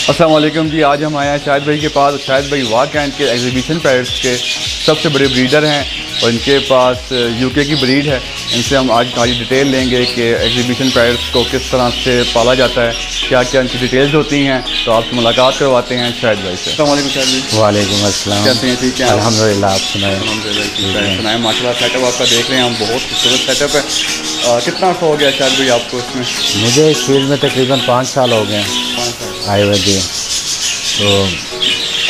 अस्सलाम वालेकुम जी। आज हम आए हैं शाहिद भाई के पास। शाहिद भाई वाह कैंट के एग्जीबिशन पैरट्स के सबसे बड़े ब्रीडर हैं और इनके पास यूके की ब्रीड है। इनसे हम आज सारी डिटेल लेंगे कि एग्जीबिशन पैरट्स को किस तरह से पाला जाता है, क्या क्या इनकी डिटेल्स होती हैं। तो आपसे मुलाकात करवाते हैं शाहिद भाई से। अस्सलाम वालेकुम शाहिद भाई। वालेकुम अस्सलाम। कैसे हैं? ठीक है अल्हम्दुलिल्लाह। आप सुनाएं? सुनाए माशाल्लाह। सेटअप आपका देख रहे हैं हम, बहुत खूबसूरत सेटअप है। कितना अर्सा हो गया शाहिद भाई आपको इसमें? मुझे इस फील्ड में तकरीबन 5 साल हो गए हैं 5 साल आए हुए जी। तो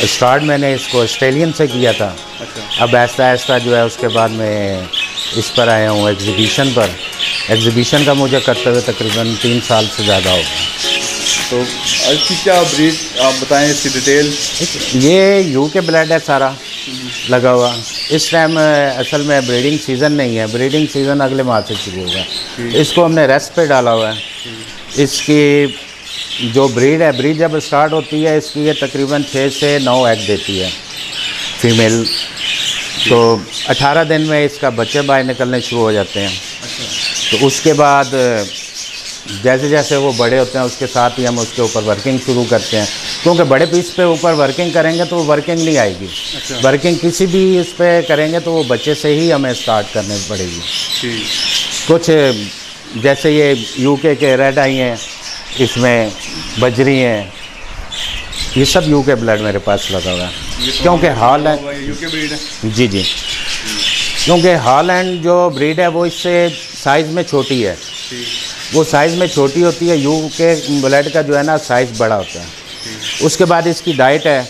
स्टार्ट मैंने इसको ऑस्ट्रेलियन से किया था। अच्छा। अब ऐसा ऐसा जो है उसके बाद मैं इस पर आया हूँ एग्जीबिशन पर। एग्जीबिशन का मुझे करते हुए तकरीबन 3 साल से ज़्यादा हो गया। तो इसकी क्या ब्रीड आप बताएं, इसकी डिटेल? ये यूके ब्लड है सारा लगा हुआ। इस टाइम असल में ब्रीडिंग सीज़न नहीं है, ब्रीडिंग सीज़न अगले माह से शुरू होगा। इसको हमने रेस्ट पे डाला हुआ है। इसकी जो ब्रीड है, ब्रीड जब स्टार्ट होती है इसकी ये तकरीबन 6 से 9 एग देती है फीमेल। तो 18 दिन में इसका बच्चे बाहर निकलने शुरू हो जाते हैं। तो उसके बाद जैसे जैसे वो बड़े होते हैं उसके साथ ही हम उसके ऊपर वर्किंग शुरू करते हैं, क्योंकि बड़े पीस पे ऊपर वर्किंग करेंगे तो वो वर्किंग नहीं आएगी। वर्किंग किसी भी इस पे करेंगे तो वो बच्चे से ही हमें स्टार्ट करनी पड़ेगी। कुछ जैसे ये यूके के रेड आई हैं, इसमें बजरी हैं, ये सब यूके ब्लड मेरे पास लगा हुआ है। क्योंकि हॉलैंड यूके ब्रीड है। जी जी, क्योंकि हॉलैंड जो ब्रीड है वो इससे साइज़ में छोटी है। वो साइज़ में छोटी होती है, यूके ब्लड का जो है ना साइज़ बड़ा होता है। उसके बाद इसकी डाइट है।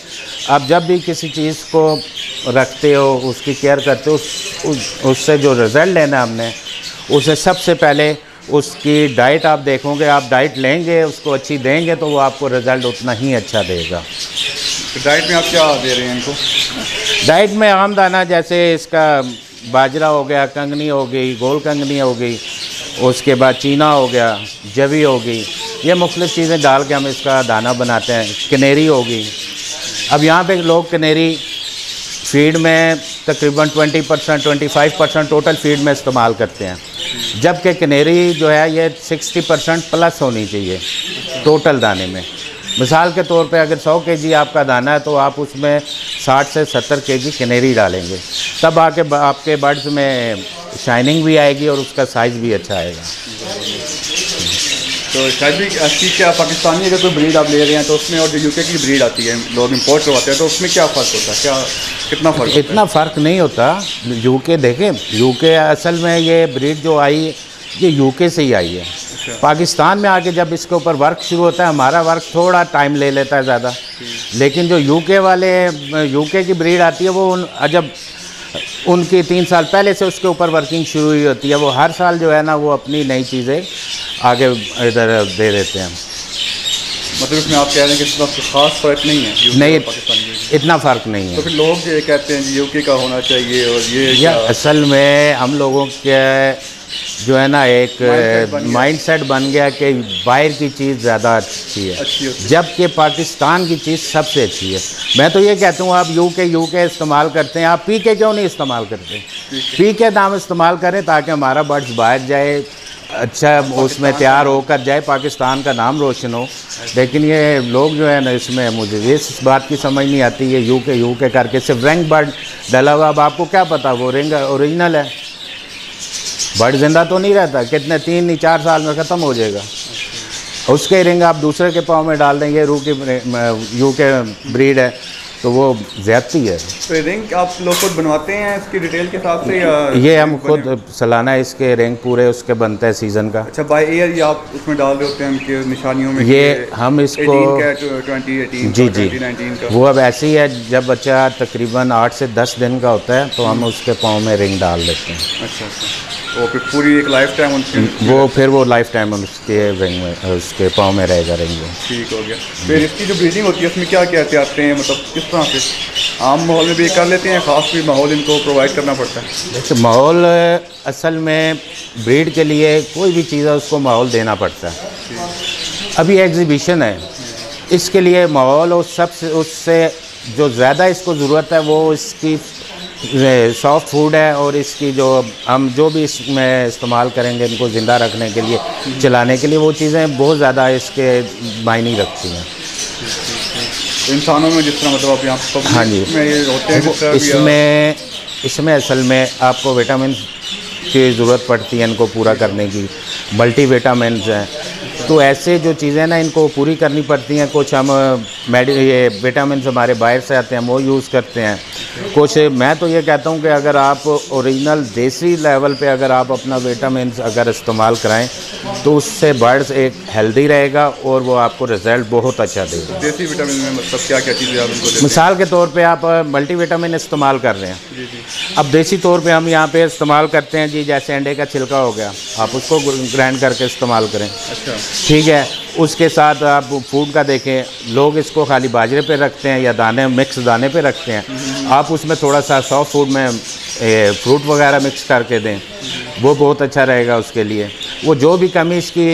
आप जब भी किसी चीज़ को रखते हो, उसकी केयर करते हो, उससे जो रिज़ल्ट लेना हमने, उसे सबसे पहले उसकी डाइट आप देखोगे। आप डाइट लेंगे, उसको अच्छी देंगे तो वो आपको रिज़ल्ट उतना ही अच्छा देगा। तो डाइट में आप क्या दे रहे हैं इनको? डाइट में आम दाना, जैसे इसका बाजरा हो गया, कंगनी हो गई, गोल कंगनी हो गई, उसके बाद चीना हो गया, जवी हो गई, ये मुख्तलिफ़ चीज़ें डाल के हम इसका दाना बनाते हैं। कनेरी हो गई। अब यहाँ पे लोग कनेरी फीड में तकरीबन 20% 25% टोटल फीड में इस्तेमाल करते हैं, जबकि कनेरी जो है ये 60% प्लस होनी चाहिए टोटल दाने में। मिसाल के तौर पे अगर 100 केजी आपका दाना है तो आप उसमें 60 से 70 केजी कनेरी डालेंगे, तब आपके बर्ड्स में शाइनिंग भी आएगी और उसका साइज़ भी अच्छा आएगा। तो शायद भी अच्छी क्या पाकिस्तानी अगर कोई ब्रीड आप ले रहे हैं तो उसमें और जो यूके की ब्रीड आती है लोग इंपोर्ट करवाते हैं, तो उसमें क्या फ़र्क होता है? क्या कितना फ़र्क? इतना फ़र्क नहीं होता। यूके देखें, यूके असल में ये ब्रीड जो आई ये यूके से ही आई है। पाकिस्तान में आके जब इसके ऊपर वर्क शुरू होता है, हमारा वर्क थोड़ा टाइम ले लेता है ज़्यादा, लेकिन जो यूके की ब्रीड आती है वो जब उनकी 3 साल पहले से उसके ऊपर वर्किंग शुरू हुई होती है, वो हर साल जो है ना वो अपनी नई चीज़ें आगे इधर दे देते हैं। मतलब इसमें आप कह रहे हैं कि इसमें ख़ास फ़र्क नहीं है? नहीं, इतना फ़र्क नहीं है। तो फिर लोग ये कहते हैं यूके का होना चाहिए और ये असल में हम लोगों के जो है ना एक माइंडसेट बन गया कि बाहर की चीज़ ज़्यादा अच्छी है, जबकि पाकिस्तान की चीज़ सबसे अच्छी है। मैं तो ये कहता हूँ आप यूके इस्तेमाल करते हैं, आप पीके क्यों नहीं इस्तेमाल करते? पीके नाम इस्तेमाल करें ताकि हमारा बर्ड्स बाहर जाए, अच्छा उसमें तैयार होकर जाए, पाकिस्तान का नाम रोशन हो। लेकिन ये लोग जो है ना, इसमें मुझे इस बात की समझ नहीं आती, ये यूके करके सिर्फ रिंग बर्ड डला हुआ। अब आपको क्या पता वो रिंग ओरिजिनल है? बर्ड जिंदा तो नहीं रहता, कितने 3-4 साल में ख़त्म हो जाएगा। उसके रिंग आप दूसरे के पाँव में डाल देंगे, यूके ब्रीड है तो वो ज़्यादती है। तो रिंग आप लोग खुद बनवाते हैं इसकी डिटेल के हिसाब से या? ये हम खुद सालाना इसके रिंग पूरे उसके बनते हैं सीज़न का। अच्छा, बाय ईयर या आप उसमें डाल रहे होते हैं उनके निशानियों में? ये हम इसको 2018 जी 2019 का वो अब ऐसे ही है, जब बच्चा तकरीबन 8 से 10 दिन का होता है तो हम उसके पाँव में रिंग डाल देते हैं। अच्छा, वो फिर पूरी एक लाइफ टाइम वो लाइफ टाइम उसके रिंग में, उसके पाँव में रहेगा रिंग में। ठीक हो गया। फिर इसकी जो ब्रीडिंग होती है उसमें क्या क्या आते हैं, मतलब किस तरह से? आम माहौल में भी कर लेते हैं, ख़ास भी माहौल इनको प्रोवाइड करना पड़ता है? देखिए माहौल असल में ब्रीड के लिए कोई भी चीज़ है उसको माहौल देना पड़ता है। अभी एग्जीबिशन है, इसके लिए माहौल और सबसे उससे जो ज़्यादा इसको ज़रूरत है वो इसकी सॉफ्ट फूड है, और इसकी हम जो भी इसमें इस्तेमाल करेंगे इनको ज़िंदा रखने के लिए, चलाने के लिए, वो चीज़ें बहुत ज़्यादा इसके मायने रखती हैं। इंसानों में जिस तरह मतलब आप यहाँ पब्लिक हाँ जी, में ये होते हैं जिस तरह इसमें असल में आपको विटामिन की ज़रूरत पड़ती है इनको पूरा करने की, मल्टी विटामिन्स हैं, तो ऐसे जो चीज़ें ना इनको पूरी करनी पड़ती हैं। कुछ हम ये विटामिन्स हमारे बाहर से आते हैं, हम वो यूज़ करते हैं। कुछ मैं तो ये कहता हूँ कि अगर आप ओरिजिनल देसी लेवल पे अगर आप अपना विटामिन्स अगर इस्तेमाल कराएं तो उससे बर्ड्स एक हेल्दी रहेगा और वो आपको रिज़ल्ट बहुत अच्छा देगा। देसी विटामिन में मतलब क्या क्या चीज़ें आप उनको देते हैं? मिसाल के तौर पे आप मल्टीविटामिन इस्तेमाल कर रहे हैं। जी जी। अब देसी तौर पे हम यहाँ पे इस्तेमाल करते हैं जी, जैसे अंडे का छिलका हो गया, आप उसको ग्राइंड करके इस्तेमाल करें। अच्छा, ठीक है। उसके साथ आप फूड का देखें, लोग इसको खाली बाजरे पे रखते हैं या दाने मिक्स दाने पे रखते हैं। आप उसमें थोड़ा सा सॉफ्ट फूड में फ्रूट वगैरह मिक्स करके दें, वो बहुत अच्छा रहेगा उसके लिए। वो जो भी कमी इसकी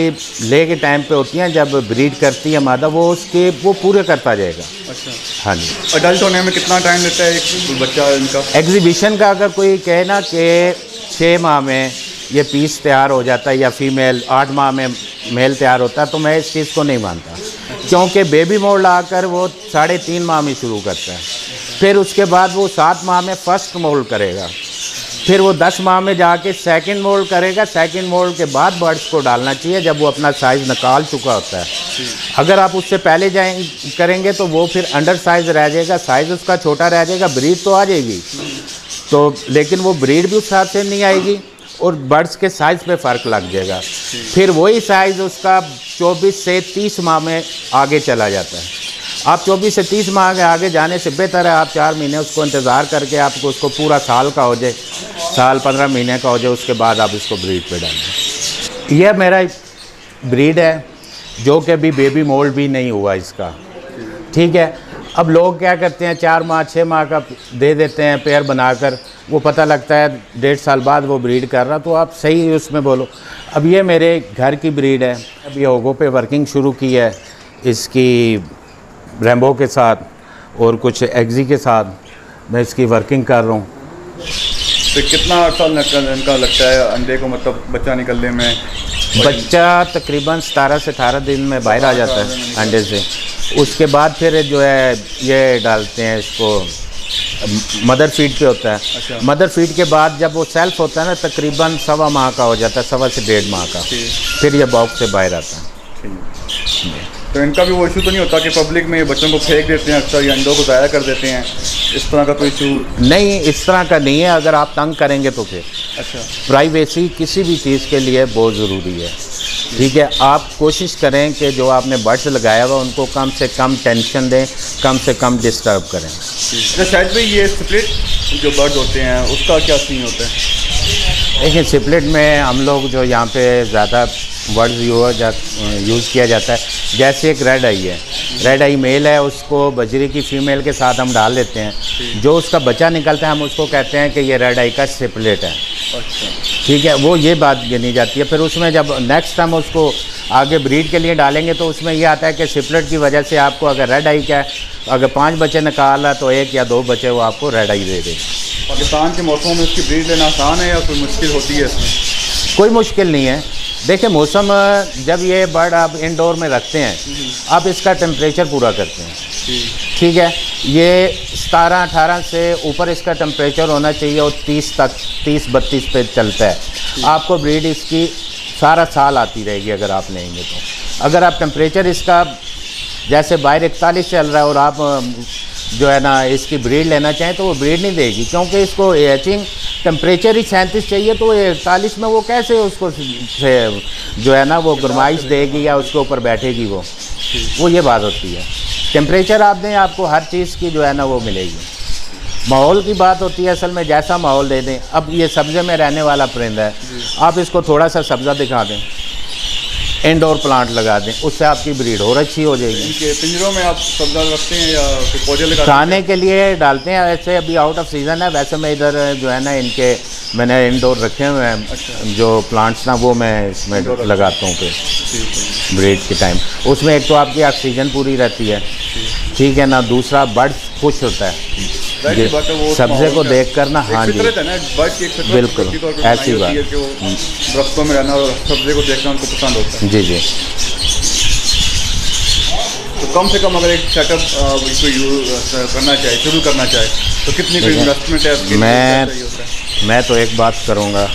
ले के टाइम पे होती हैं, जब ब्रीड करती है मादा, वो पूरे करता जाएगा। अच्छा। हाँ जी। अडल्ट होने में कितना टाइम लेता है एक बच्चा इनका? एग्जीबिशन का अगर कोई कहे ना कि 6 माह में ये पीस तैयार हो जाता है या फीमेल 8 माह में मेल तैयार होता है, तो मैं इस चीज़ को नहीं मानता, क्योंकि बेबी मोल्ड आकर वो 3.5 माह में शुरू करता है, फिर उसके बाद वो 7 माह में फर्स्ट मोल्ड करेगा, फिर वो 10 माह में जाके सेकंड मोल्ड करेगा। सेकंड मोल्ड के बाद बर्ड्स को डालना चाहिए जब वो अपना साइज़ निकाल चुका होता है। अगर आप उससे पहले करेंगे तो वो फिर अंडर साइज़ रह जाएगा, साइज़ उसका छोटा रह जाएगा, ब्रीड तो आ जाएगी तो, लेकिन वो ब्रीड भी उस हिसाब से नहीं आएगी और बर्ड्स के साइज़ पे फ़र्क लग जाएगा। फिर वही साइज़ उसका 24 से 30 माह में आगे चला जाता है। आप 24 से 30 माह के आगे जाने से बेहतर है आप 4 महीने उसको इंतज़ार करके आपको उसको पूरा साल का हो जाए, साल 15 महीने का हो जाए, उसके बाद आप इसको ब्रीड पे डालें। यह मेरा ब्रीड है जो कि अभी बेबी मोल्ड भी नहीं हुआ इसका। ठीक है। अब लोग क्या करते हैं 4 माह 6 माह का दे देते हैं पेयर बनाकर, वो पता लगता है 1.5 साल बाद वो ब्रीड कर रहा, तो आप सही उसमें बोलो। अब ये मेरे घर की ब्रीड है, अब ये ओगो पे वर्किंग शुरू की है इसकी रैम्बो के साथ और कुछ एग्जी के साथ मैं इसकी वर्किंग कर रहा हूँ। तो कितना अर्सा इनका लगता है अंडे को मतलब बच्चा निकलने में? बच्चा तकरीबन 17 से 18 दिन में बाहर आ जाता है अंडे से। उसके बाद फिर जो है ये डालते हैं इसको मदर फीड पे होता है। अच्छा। मदर फीड के बाद जब वो सेल्फ होता है ना, तकरीबन 1.25 माह का हो जाता है, 1.25 से 1.5 माह का, फिर ये बॉक्स से बाहर आता है। तो इनका भी वो इशू तो नहीं होता कि पब्लिक में बच्चों को फेंक देते हैं अक्सर या अंडों को ज़ाया कर देते हैं, इस तरह का कोई इशू? नहीं, इस तरह का नहीं है। अगर आप तंग करेंगे तो फिर अच्छा, प्राइवेसी किसी भी चीज़ के लिए बहुत ज़रूरी है। ठीक है। आप कोशिश करें कि जो आपने बर्ड्स लगाया हुआ उनको कम से कम टेंशन दें, कम से कम डिस्टर्ब करें। तो शायद भाई ये स्प्लिट जो बर्ड होते हैं उसका क्या सीन होता है? देखिए, स्प्लिट में हम लोग जो यहाँ पे ज़्यादा वर्ड्स यूज़ किया जाता है, जैसे एक रेड आई है, रेड आई मेल है, उसको बजरी की फीमेल के साथ हम डाल देते हैं, जो उसका बच्चा निकलता है हम उसको कहते हैं कि ये रेड आई का स्प्लिट है। ठीक है। वो ये बात गिनी जाती है। फिर उसमें जब नेक्स्ट टाइम उसको आगे ब्रीड के लिए डालेंगे तो उसमें ये आता है कि स्प्लिट की वजह से आपको अगर रेड आई का अगर 5 बच्चे निकाला तो 1 या 2 बच्चे वो आपको रेड आई दे देंगे। पाकिस्तान के मौसमों में उसकी ब्रीड लेना आसान है या कोई मुश्किल होती है इसमें? कोई मुश्किल नहीं है। देखिए, मौसम जब ये बर्ड आप इंडोर में रखते हैं, आप इसका टेम्परेचर पूरा करते हैं। ठीक है। ये 17-18 से ऊपर इसका टेम्परेचर होना चाहिए और 30-32 पे चलता है। आपको ब्रीड इसकी सारा साल आती रहेगी अगर आप लेंगे तो। अगर आप टेम्परेचर इसका जैसे बाहर 41 चल रहा है और आप जो है ना इसकी ब्रीड लेना चाहें तो वो ब्रीड नहीं देगी, क्योंकि इसको एचिंग टेम्परेचर ही 37 चाहिए, तो 41 में वो कैसे उसको जो है ना वो गरमाइश देगी या उसके ऊपर बैठेगी वो ये बात होती है। टेम्परेचर आप दें, आपको हर चीज़ की जो है ना वो मिलेगी। माहौल की बात होती है असल में, जैसा माहौल दे दें। अब ये सब्ज़े में रहने वाला परिंदा है, आप इसको थोड़ा सा सब्ज़ा दिखा दें, इंडोर प्लांट लगा दें, उससे आपकी ब्रीड और अच्छी हो जाएगी। इनके पिंजरों में आप सब्ज़ा रखते हैं या फिर पौधे लगाते हैं? खाने के लिए डालते हैं। वैसे अभी आउट ऑफ सीज़न है, वैसे मैं इधर जो है ना इनके मैंने इंडोर रखे हुए हैं। अच्छा। जो प्लांट्स ना वो मैं इसमें लगाता हूँ फिर ब्रीड के टाइम। उसमें एक तो आपकी ऑक्सीजन पूरी रहती है, ठीक है ना, दूसरा बर्ड खुश होता है सब्ज़े को देख कर ना। हाँ जी, बिल्कुल ऐसी बात। दरख्तों में रहना और सब्ज़े को देखना उनको पसंद होता है। जी जी। तो कम से कम अगर एक सेटअप इसको करना चाहे, शुरू करना चाहे, तो कितनी कोई इन्वेस्टमेंट है उसकी? मैं तो एक बात करूँगा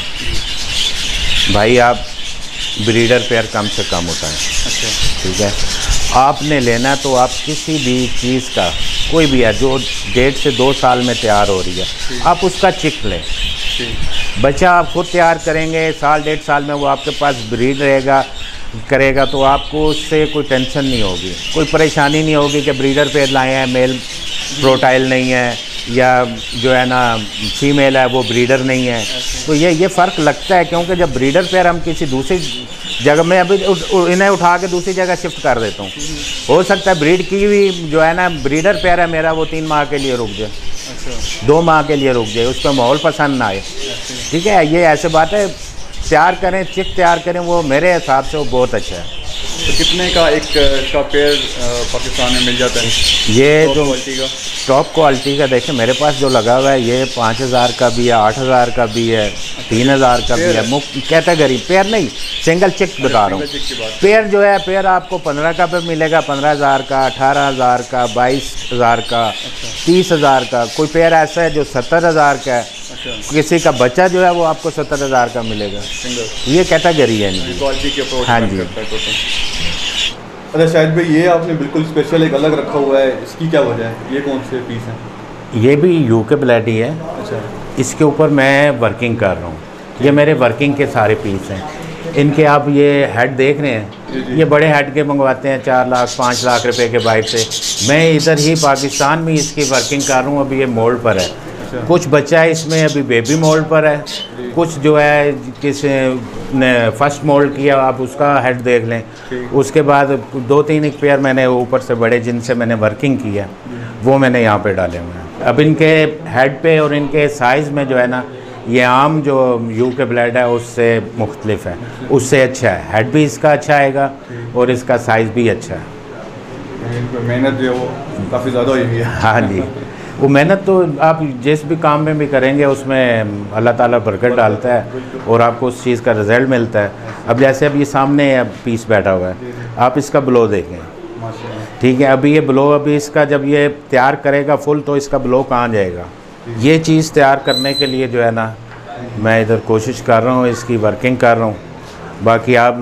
भाई, आप ब्रीडर पेयर कम से कम उठाएं। अच्छा, ठीक है। आपने लेना तो आप किसी भी चीज़ का, कोई भी है जो 1.5 से 2 साल में तैयार हो रही है, आप उसका चिक लें। बच्चा आप खुद तैयार करेंगे, 1.5 साल में वो आपके पास ब्रीड करेगा तो आपको उससे कोई टेंशन नहीं होगी, कोई परेशानी नहीं होगी कि ब्रीडर पेयर लाए हैं, मेल प्रोटाइल नहीं है, या जो है ना फीमेल है वो ब्रीडर नहीं है। तो ये फ़र्क लगता है, क्योंकि जब ब्रीडर पेयर हम किसी दूसरी जगह में, अभी इन्हें उठा के दूसरी जगह शिफ्ट कर देता हूँ, हो सकता है ब्रीड की भी जो है ना ब्रीडर पेयर है मेरा, वो 3 माह के लिए रुक जाए, 2 माह के लिए रुक जाए, उस पर माहौल पसंद ना आए। ठीक है, ये ऐसे बात है। तैयार करें, चिक तैयार करें, वो मेरे हिसाब से वो बहुत अच्छा है। तो कितने का एक का पेयर पाकिस्तान में मिल जाता है? ये जो टॉप क्वालिटी का देखें, मेरे पास जो लगा हुआ है ये 5000 का भी है, 8000 का भी है, 3000 का भी है। मुफ्त कैटेगरी पेयर नहीं, सिंगल चिक बता रहा हूँ। पेयर जो है, पेयर आपको 15 का पे मिलेगा, 15000 का, 18000 का, 22000 का, 30000 का। कोई पेयर ऐसा है जो 70000 का है। किसी का बच्चा जो है वो आपको 70000 का मिलेगा। ये कैटेगरी है इनकी, क्वालिटी के ऊपर। हाँ जी। अच्छा शाहिद भाई, ये आपने बिल्कुल स्पेशल एक अलग रखा हुआ है, इसकी क्या वजह है? ये कौन से पीस हैं? ये भी यूके ब्लड ही है। अच्छा, इसके ऊपर मैं वर्किंग कर रहा हूँ। ये मेरे वर्किंग के सारे पीस हैं। इनके आप ये हेड देख रहे हैं, ये बड़े हेड के मंगवाते हैं 4 लाख 5 लाख रुपए के बाइक से। मैं इधर ही पाकिस्तान में इसकी वर्किंग कर रहा हूँ। अभी ये मोल्ड पर है। कुछ बच्चा है इसमें अभी बेबी मोल्ड पर है, कुछ जो है किसी ने फर्स्ट मोल्ड किया, आप उसका हेड देख लें। उसके बाद 2-3 एक पेयर मैंने ऊपर से बड़े जिनसे मैंने वर्किंग की है, वो मैंने यहाँ पे डाले हुए हैं। अब इनके हेड पे और इनके साइज़ में जो है ना, ये आम जो यूके ब्लड है उससे मुख्तलिफ है, उससे अच्छा है। हेड भी इसका अच्छा आएगा और इसका साइज़ भी अच्छा है। मेहनत जो है वो काफ़ी ज़्यादा हुई है। हाँ जी, वो मेहनत तो आप जिस भी काम में भी करेंगे उसमें अल्लाह ताला बरकत डालता है और आपको उस चीज़ का रिज़ल्ट मिलता है। अब जैसे अब ये सामने पीस बैठा हुआ है, आप इसका ब्लो देखें। ठीक है, अभी ये ब्लो, अभी इसका जब ये तैयार करेगा फुल तो इसका ब्लो कहाँ जाएगा। ये चीज़ तैयार करने के लिए जो है ना, मैं इधर कोशिश कर रहा हूँ, इसकी वर्किंग कर रहा हूँ। बाकी आप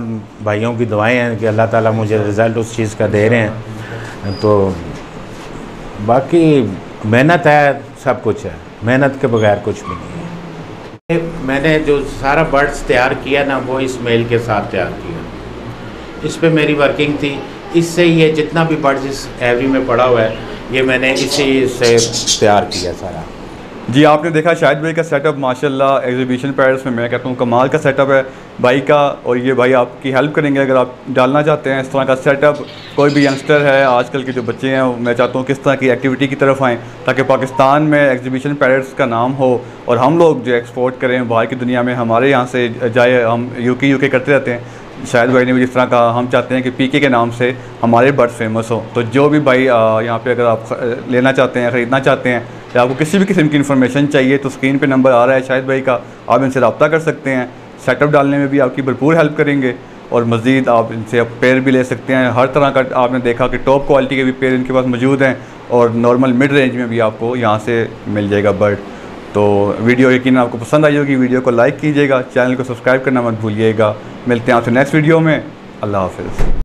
भाइयों की दुआएं हैं कि अल्लाह ताला मुझे रिज़ल्ट उस चीज़ का दे रहे हैं। तो बाकी मेहनत है, सब कुछ है, मेहनत के बगैर कुछ भी नहीं है। मैंने जो सारा बर्ड्स तैयार किया ना, वो इस मेल के साथ तैयार किया। इस पे मेरी वर्किंग थी। इससे ये जितना भी बर्ड्स इस एवरी में पड़ा हुआ है, ये मैंने इसी से तैयार किया सारा। जी, आपने देखा शाहिद भाई का सेटअप माशाल्लाह एग्जीबिशन पैड्स में मैं कहता हूँ कमाल का सेटअप है भाई का। और ये भाई आपकी हेल्प करेंगे अगर आप डालना चाहते हैं इस तरह का सेटअप। कोई भी यंगस्टर है, आजकल के जो बच्चे हैं, मैं चाहता हूँ किस तरह की एक्टिविटी की तरफ आएँ ताकि पाकिस्तान में एग्जीबिशन पैड्स का नाम हो और हम लोग जो एक्सपोर्ट करें बाहर की दुनिया में, हमारे यहाँ से जाए। हम यूके करते रहते हैं, शायद भाई ने भी जिस तरह का, हम चाहते हैं कि पीके के नाम से हमारे बर्ड फेमस हो। तो जो भी भाई यहाँ पे अगर आप लेना चाहते हैं, ख़रीदना चाहते हैं या आपको किसी भी किस्म की इन्फॉर्मेशन चाहिए तो स्क्रीन पे नंबर आ रहा है शाहिद भाई का, आप इनसे रब्ता कर सकते हैं। सेटअप डालने में भी आपकी भरपूर हेल्प करेंगे और मज़ीद आप इनसे पेयर भी ले सकते हैं। हर तरह का आपने देखा कि टॉप क्वालिटी के भी पेयर इनके पास मौजूद हैं और नॉर्मल मिड रेंज में भी आपको यहाँ से मिल जाएगा बर्ड। तो वीडियो यकीन आपको पसंद आई होगी, वीडियो को लाइक कीजिएगा, चैनल को सब्सक्राइब करना मत भूलिएगा। मिलते हैं आपसे नेक्स्ट वीडियो में। अल्लाह हाफ़िज़।